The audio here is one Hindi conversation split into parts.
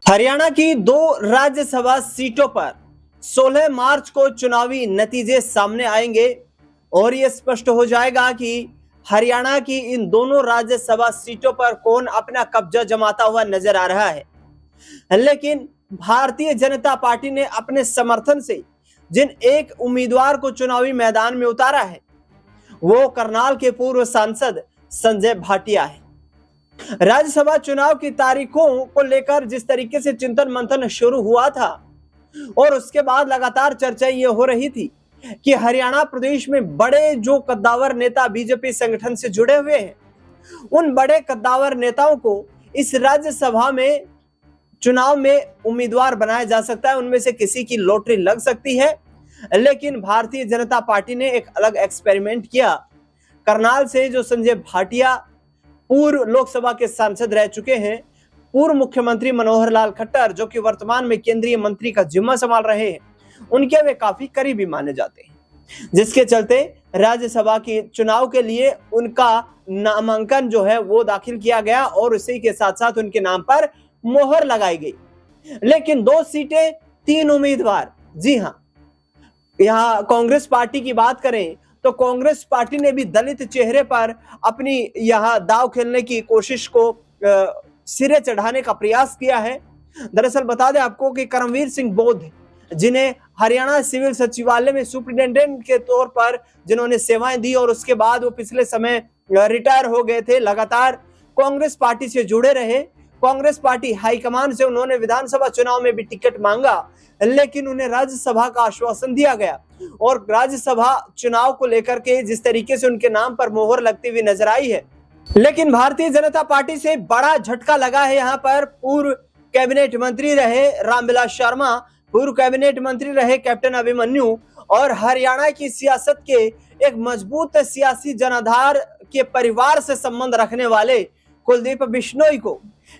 हरियाणा की 2 राज्यसभा सीटों पर 16 मार्च को चुनावी नतीजे सामने आएंगे और यह स्पष्ट हो जाएगा कि हरियाणा की इन दोनों राज्यसभा सीटों पर कौन अपना कब्जा जमाता हुआ नजर आ रहा है। लेकिन भारतीय जनता पार्टी ने अपने समर्थन से जिन एक उम्मीदवार को चुनावी मैदान में उतारा है वो करनाल के पूर्व सांसद संजय भाटिया है। राज्यसभा चुनाव की तारीखों को लेकर जिस तरीके से चिंतन मंथन शुरू हुआ था और उसके बाद लगातार चर्चा ये हो रही थी कि हरियाणा प्रदेश में बड़े जो कद्दावर नेता बीजेपी संगठन से जुड़े हुए हैं उन बड़े कद्दावर नेताओं को इस राज्यसभा में चुनाव में उम्मीदवार बनाया जा सकता है, उनमें से किसी की लॉटरी लग सकती है। लेकिन भारतीय जनता पार्टी ने एक अलग एक्सपेरिमेंट किया। करनाल से जो संजय भाटिया पूर्व लोकसभा के सांसद रह चुके हैं, पूर्व मुख्यमंत्री मनोहर लाल खट्टर जो कि वर्तमान में केंद्रीय मंत्री का जिम्मा संभाल रहे हैं, उनके वे काफी करीबी माने जाते हैं, जिसके चलते राज्यसभा के चुनाव के लिए उनका नामांकन जो है वो दाखिल किया गया और इसी के साथ साथ उनके नाम पर मोहर लगाई गई। लेकिन 2 सीटें 3 उम्मीदवार, जी हां, यहां कांग्रेस पार्टी की बात करें तो कांग्रेस पार्टी ने भी दलित चेहरे पर अपनी यहां दांव खेलने की कोशिश को सिरे चढ़ाने का प्रयास किया है। दरअसल बता दें आपको कि करमवीर सिंह बोध, जिन्हें हरियाणा सिविल सचिवालय में सुपरिटेंडेंट के तौर पर जिन्होंने सेवाएं दी और उसके बाद वो पिछले समय रिटायर हो गए थे, लगातार कांग्रेस पार्टी से जुड़े रहे। कांग्रेस पार्टी हाईकमान से उन्होंने विधानसभा चुनाव में भी टिकट मांगा, लेकिन उन्हें राज्यसभा का आश्वासन दिया गया और राज्यसभा चुनाव को लेकर के जिस तरीके से उनके नाम पर मोहर लगती हुई नजर आई है। लेकिन भारतीय जनता पार्टी से बड़ा झटका लगा है। यहाँ पर पूर्व कैबिनेट मंत्री रहे रामविलास शर्मा, पूर्व कैबिनेट मंत्री रहे कैप्टन अभिमन्यु और हरियाणा की सियासत के एक मजबूत सियासी जनाधार के परिवार से संबंध रखने वाले कुलदीप बिश्नोई को,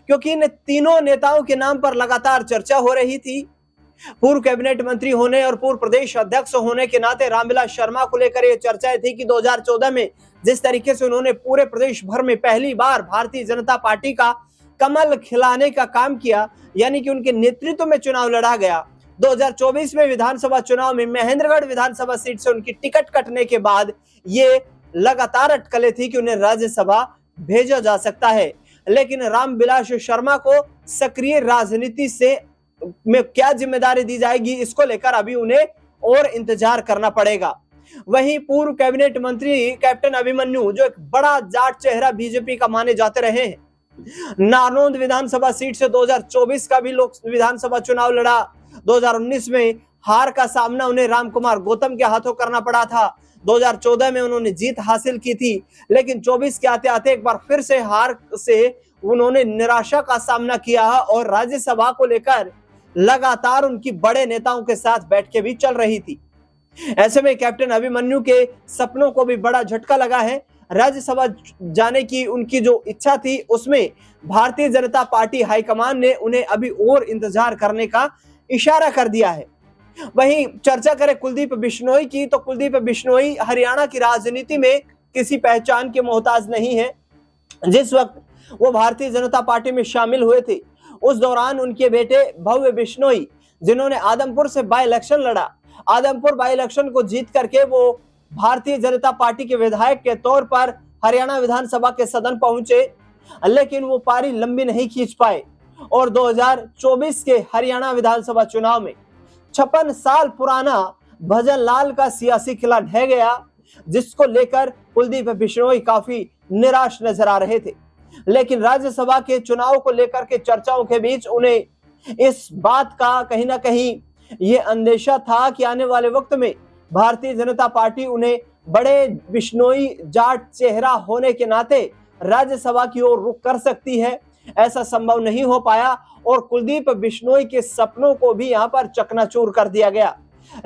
क्योंकि इन तीनों नेताओं के नाम पर लगातार चर्चा हो रही थी। पूर्व कैबिनेट मंत्री होने और पूर्व प्रदेश अध्यक्ष होने के नाते रामविलास शर्मा को लेकर यह चर्चाएं थी कि 2014 में जिस तरीके से उन्होंने पूरे प्रदेश भर में पहली बार भारतीय जनता पार्टी का कमल खिलाने का काम किया, यानी कि उनके नेतृत्व में चुनाव लड़ा गया। 2024 में विधानसभा चुनाव में महेंद्रगढ़ विधानसभा सीट से उनकी टिकट कटने के बाद ये लगातार अटकलें थी कि उन्हें राज्यसभा भेजा जा सकता है। लेकिन रामविलास शर्मा को सक्रिय राजनीति से में क्या जिम्मेदारी दी जाएगी, इसको लेकर अभी उन्हें और इंतजार करना पड़ेगा। वहीं पूर्व कैबिनेट मंत्री कैप्टन अभिमन्यु, जो एक बड़ा जाट चेहरा बीजेपी का माने जाते रहे हैं, नारनौंद विधानसभा सीट से 2024 का भी लोक विधानसभा चुनाव लड़ा। 2019 में हार का सामना उन्हें रामकुमार गौतम के हाथों करना पड़ा था। 2014 में उन्होंने जीत हासिल की थी, लेकिन 24 के आते आते एक बार फिर से हार से उन्होंने निराशा का सामना किया और राज्यसभा को लेकर लगातार उनकी बड़े नेताओं के साथ बैठ के भी चल रही थी। ऐसे में कैप्टन अभिमन्यु के सपनों को भी बड़ा झटका लगा है। राज्यसभा जाने की उनकी जो इच्छा थी उसमें भारतीय जनता पार्टी हाईकमान ने उन्हें अभी और इंतजार करने का इशारा कर दिया है। वहीं चर्चा करें कुलदीप बिश्नोई की, तो कुलदीप बिश्नोई हरियाणा की राजनीति में किसी पहचान के मोहताज नहीं है। जिस वक्त वो भारतीय जनता पार्टी में शामिल हुए थे उस दौरान उनके बेटे भव्य बिश्नोई, जिन्होंने आदमपुर से बाई इलेक्शन लड़ा, आदमपुर बाई इलेक्शन को जीत करके वो भारतीय जनता पार्टी के विधायक के तौर पर हरियाणा विधानसभा के सदन पहुंचे, लेकिन वो पारी लंबी नहीं खींच पाए और 2024 के हरियाणा विधानसभा चुनाव में 56 साल पुराना भजन लाल का सियासी किला ढह गया, जिसको लेकर कुलदीप बिश्नोई काफी निराश नजर आ रहे थे। लेकिन राज्यसभा के चुनाव को लेकर के चर्चाओं के बीच उन्हें इस बात का कहीं ना कहीं ये अंदेशा था कि आने वाले वक्त में भारतीय जनता पार्टी उन्हें बड़े बिश्नोई जाट चेहरा होने के नाते राज्यसभा की ओर रुख कर सकती है। ऐसा संभव नहीं हो पाया और कुलदीप बिश्नोई के सपनों को भी यहां पर चकनाचूर कर दिया गया।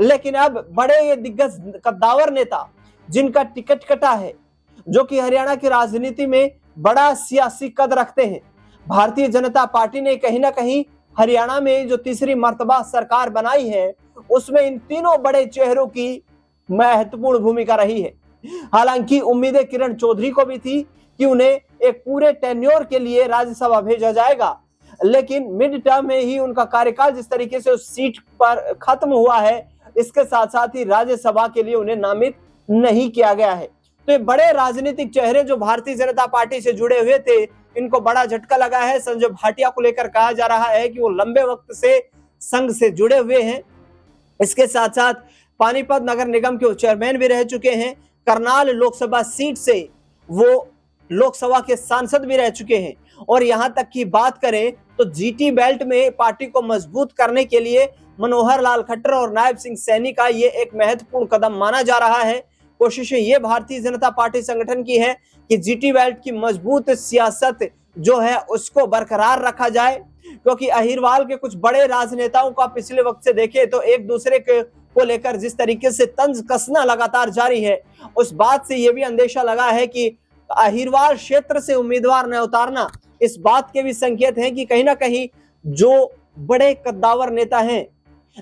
लेकिन अब बड़े ये दिग्गज कद्दावर नेता जिनका टिकट कटा है, जो कि हरियाणा की राजनीति में बड़ा सियासी कद रखते हैं, भारतीय जनता पार्टी ने कहीं ना कहीं हरियाणा में जो तीसरी मर्तबा सरकार बनाई है उसमें इन तीनों बड़े चेहरों की महत्वपूर्ण भूमिका रही है। हालांकि उम्मीदें किरण चौधरी को भी थी कि उन्हें एक पूरे टेन्योर के लिए राज्यसभा भेजा जाएगा, लेकिन मिड टर्म में ही उनका कार्यकाल जिस तरीके से उस सीट पर खत्म हुआ है, इसके साथ साथ ही राज्यसभा के लिए उन्हें नामित नहीं किया गया है। तो ये बड़े राजनीतिक चेहरे जो भारतीय जनता पार्टी से जुड़े हुए थे, इनको बड़ा झटका लगा है। संजय भाटिया को लेकर कहा जा रहा है कि वो लंबे वक्त से संघ से जुड़े हुए हैं। इसके साथ साथ पानीपत नगर निगम के चेयरमैन भी रह चुके हैं। करनाल लोकसभा सीट से वो लोकसभा के सांसद भी रह चुके हैं। और यहां तक की बात करें तो जीटी बेल्ट में पार्टी को मजबूत करने के लिए मनोहर लाल खट्टर और नायब सिंह सैनी का ये एक महत्वपूर्ण कदम माना जा रहा है। कोशिशें ये भारतीय जनता पार्टी संगठन की है कि जीटी बेल्ट की मजबूत सियासत जो है उसको बरकरार रखा जाए, क्योंकि अहिरवाल के कुछ बड़े राजनेताओं का पिछले वक्त से देखें तो एक दूसरे को लेकर जिस तरीके से तंज कसना लगातार जारी है, उस बात से यह भी अंदेशा लगा है कि अहिरवाल क्षेत्र से उम्मीदवार न उतारना इस बात के भी संकेत हैं कि कहीं ना कहीं जो बड़े कद्दावर नेता हैं,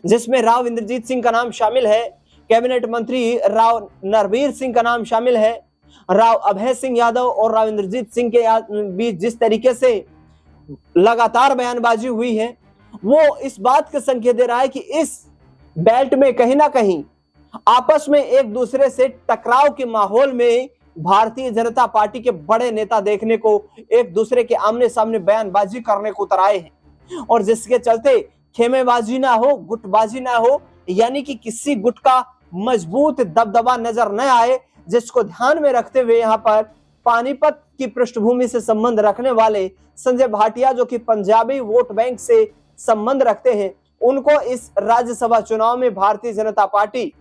जिसमें राव इंद्रजीत सिंह का नाम शामिल है, कैबिनेट मंत्री राव नरवीर सिंह का नाम शामिल है, राव अभय सिंह यादव और राव इंद्रजीत सिंह के बीच जिस तरीके से लगातार बयानबाजी हुई है, वो इस बात का संकेत दे रहा है कि इस बेल्ट में कहीं ना कहीं आपस में एक दूसरे से टकराव के माहौल में भारतीय जनता पार्टी के बड़े नेता देखने को एक दूसरे के आमने सामने बयानबाजी करने को उतर आए हैं। और जिसके चलते खेमेबाजी ना हो, गुटबाजी ना हो, यानी कि किसी गुट का मजबूत दबदबा नजर न आए, जिसको ध्यान में रखते हुए यहाँ पर पानीपत की पृष्ठभूमि से संबंध रखने वाले संजय भाटिया, जो कि पंजाबी वोट बैंक से संबंध रखते हैं, उनको इस राज्यसभा चुनाव में भारतीय जनता पार्टी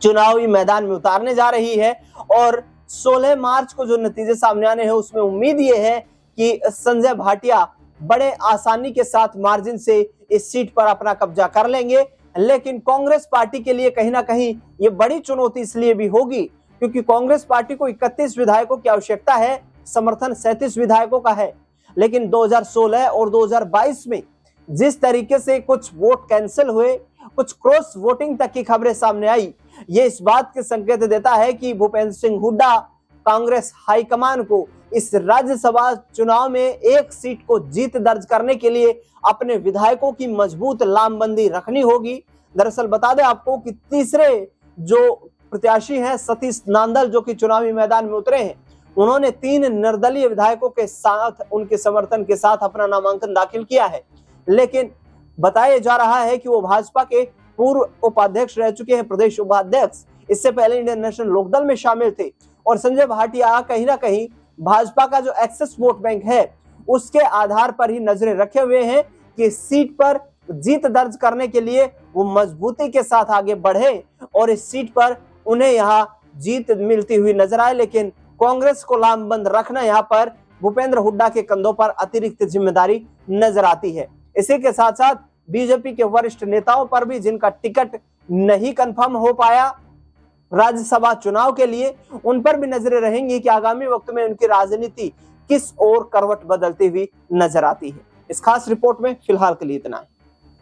चुनावी मैदान में उतारने जा रही है। और 16 मार्च को जो नतीजे सामने आने हैं उसमें उम्मीद ये है कि संजय भाटिया बड़े आसानी के साथ मार्जिन से इस सीट पर अपना कब्जा कर लेंगे। लेकिन कांग्रेस पार्टी के लिए कहीं ना कहीं ये बड़ी चुनौती इसलिए भी होगी क्योंकि कांग्रेस पार्टी को 31 विधायकों की आवश्यकता है, समर्थन 37 विधायकों का है। लेकिन 2016 और 2022 में जिस तरीके से कुछ वोट कैंसिल हुए, कुछ क्रॉस वोटिंग तक की खबरें सामने आई, ये इस बात के संकेत देता है कि भूपेंद्र सिंह हुड्डा कांग्रेस हाईकमान को इस राज्यसभा चुनाव में एक सीट को जीत दर्ज करने के लिए अपने विधायकों की मजबूत लामबंदी रखनी होगी। दरअसल बता दें आपको कि तीसरे जो प्रत्याशी हैं सतीश नांदल, जो कि चुनावी मैदान में उतरे हैं, उन्होंने 3 निर्दलीय विधायकों के साथ उनके समर्थन के साथ अपना नामांकन दाखिल किया है। लेकिन बताया जा रहा है कि वो भाजपा के पूर्व उपाध्यक्ष रह चुके हैं, प्रदेश उपाध्यक्ष, इससे पहले इंडियन नेशनल लोकदल में शामिल थे। और संजय भाटिया कहीं ना कहीं भाजपा का जो एक्सेस वोट बैंक है उसके आधार पर ही नजरें रखे हुए हैं कि सीट पर जीत दर्ज करने के लिए वो मजबूती के साथ आगे बढ़े और इस सीट पर उन्हें यहाँ जीत मिलती हुई नजर आए। लेकिन कांग्रेस को लामबंद रखना यहाँ पर भूपेंद्र हुड्डा के कंधों पर अतिरिक्त जिम्मेदारी नजर आती है। इसी के साथ साथ बीजेपी के वरिष्ठ नेताओं पर भी, जिनका टिकट नहीं कंफर्म हो पाया राज्यसभा चुनाव के लिए, उन पर भी नजरें रहेंगी कि आगामी वक्त में उनकी राजनीति किस ओर करवट बदलती हुई नजर आती है। इस खास रिपोर्ट में फिलहाल के लिए इतना है।